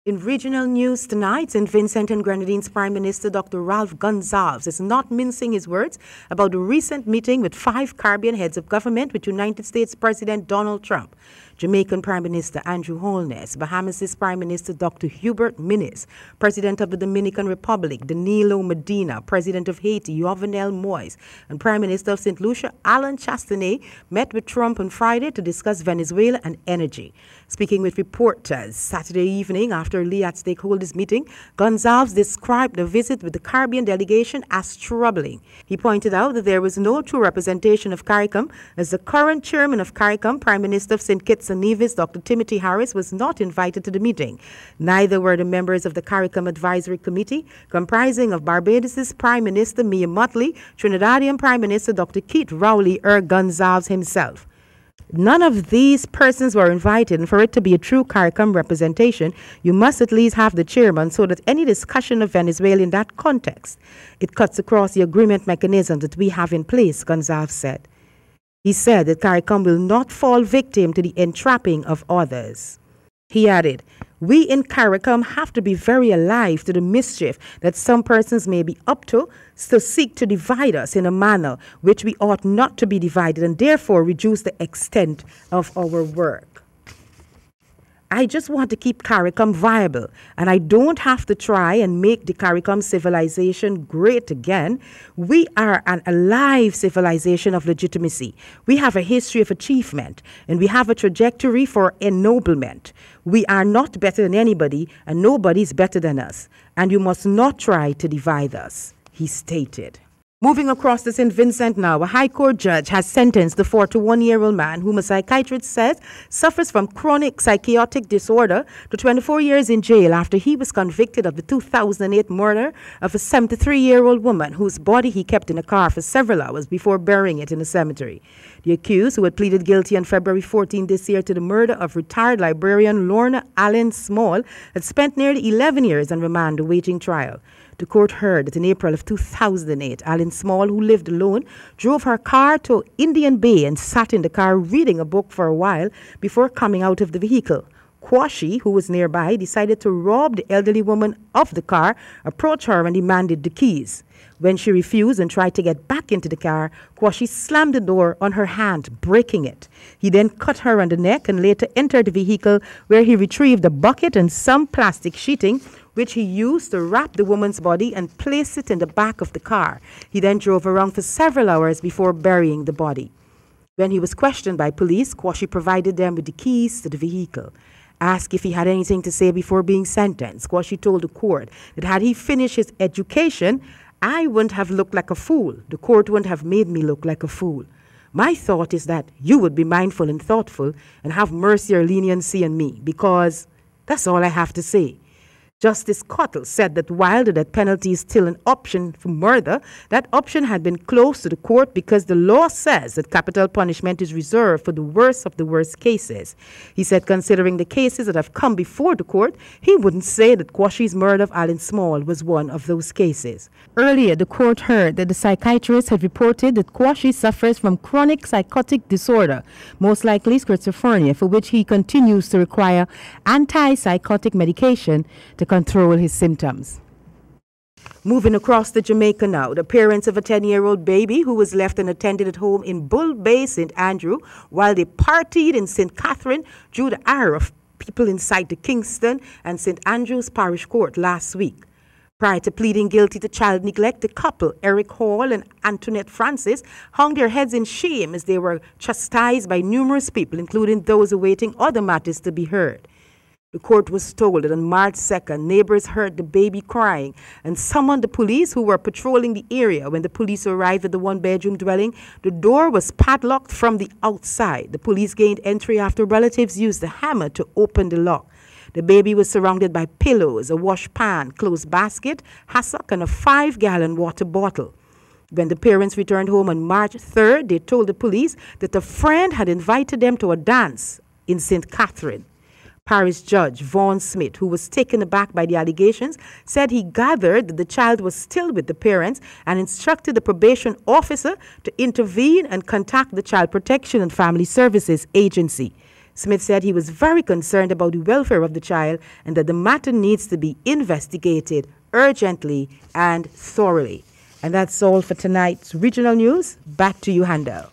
In regional news tonight, St. Vincent and Grenadines Prime Minister Dr. Ralph Gonsalves is not mincing his words about the recent meeting with 5 Caribbean heads of government with United States President Donald Trump, Jamaican Prime Minister Andrew Holness, Bahamas' Prime Minister Dr. Hubert Minnis, President of the Dominican Republic Danilo Medina, President of Haiti Jovenel Moise, and Prime Minister of St. Lucia Alan Chastanet met with Trump on Friday to discuss Venezuela and energy. Speaking with reporters Saturday evening after Liat stakeholders meeting, Gonsalves described the visit with the Caribbean delegation as troubling. He pointed out that there was no true representation of CARICOM, as the current chairman of CARICOM, Prime Minister of St. Kitts and Nevis, Dr. Timothy Harris, was not invited to the meeting. Neither were the members of the CARICOM Advisory Committee, comprising of Barbados' Prime Minister Mia Mottley, Trinidadian Prime Minister Dr. Keith Rowley, Gonsalves himself. None of these persons were invited, and for it to be a true CARICOM representation, you must at least have the chairman so that any discussion of Venezuela in that context, it cuts across the agreement mechanism that we have in place, Gonsalves said. He said that CARICOM will not fall victim to the entrapping of others. He added, "We in CARICOM have to be very alive to the mischief that some persons may be up to seek to divide us in a manner which we ought not to be divided, and therefore reduce the extent of our work. I just want to keep CARICOM viable, and I don't have to try and make the CARICOM civilization great again. We are an alive civilization of legitimacy. We have a history of achievement, and we have a trajectory for ennoblement. We are not better than anybody, and nobody's better than us, and you must not try to divide us," he stated. Moving across to St. Vincent now, a High Court judge has sentenced the 41-year-old man whom a psychiatrist says suffers from chronic psychotic disorder to 24 years in jail after he was convicted of the 2008 murder of a 73-year-old woman whose body he kept in a car for several hours before burying it in a cemetery. The accused, who had pleaded guilty on February 14 this year to the murder of retired librarian Lorna Allen Small, had spent nearly 11 years on remand awaiting trial. The court heard that in April of 2008, Allen Small, who lived alone, drove her car to Indian Bay and sat in the car reading a book for a while before coming out of the vehicle. Kwashi, who was nearby, decided to rob the elderly woman of the car, approached her and demanded the keys. When she refused and tried to get back into the car, Kwashi slammed the door on her hand, breaking it. He then cut her on the neck and later entered the vehicle, where he retrieved a bucket and some plastic sheeting, which he used to wrap the woman's body and place it in the back of the car. He then drove around for several hours before burying the body. When he was questioned by police, Kwashi provided them with the keys to the vehicle. Asked if he had anything to say before being sentenced, Kwashi told the court that had he finished his education, I wouldn't have looked like a fool. The court wouldn't have made me look like a fool. My thought is that you would be mindful and thoughtful and have mercy or leniency on me, because that's all I have to say. Justice Cottle said that while the death penalty is still an option for murder, that option had been closed to the court because the law says that capital punishment is reserved for the worst of the worst cases. He said considering the cases that have come before the court, he wouldn't say that Kwashi's murder of Allen Small was one of those cases. Earlier, the court heard that the psychiatrist had reported that Kwashi suffers from chronic psychotic disorder, most likely schizophrenia, for which he continues to require antipsychotic medication to control his symptoms. Moving across to Jamaica now, the parents of a 10-year-old baby who was left unattended at home in Bull Bay, St. Andrew, while they partied in St. Catherine, drew the ire of people inside the Kingston and St. Andrew's Parish Court last week. Prior to pleading guilty to child neglect, the couple, Eric Hall and Antoinette Francis, hung their heads in shame as they were chastised by numerous people, including those awaiting other matters to be heard. The court was told that on March 2nd, neighbors heard the baby crying and summoned the police, who were patrolling the area. When the police arrived at the one-bedroom dwelling, the door was padlocked from the outside. The police gained entry after relatives used a hammer to open the lock. The baby was surrounded by pillows, a wash pan, clothes basket, hassock, and a 5-gallon water bottle. When the parents returned home on March 3rd, they told the police that a friend had invited them to a dance in St. Catherine. Parish Judge Vaughn Smith, who was taken aback by the allegations, said he gathered that the child was still with the parents and instructed the probation officer to intervene and contact the Child Protection and Family Services Agency. Smith said he was very concerned about the welfare of the child and that the matter needs to be investigated urgently and thoroughly. And that's all for tonight's regional news. Back to you, Handel.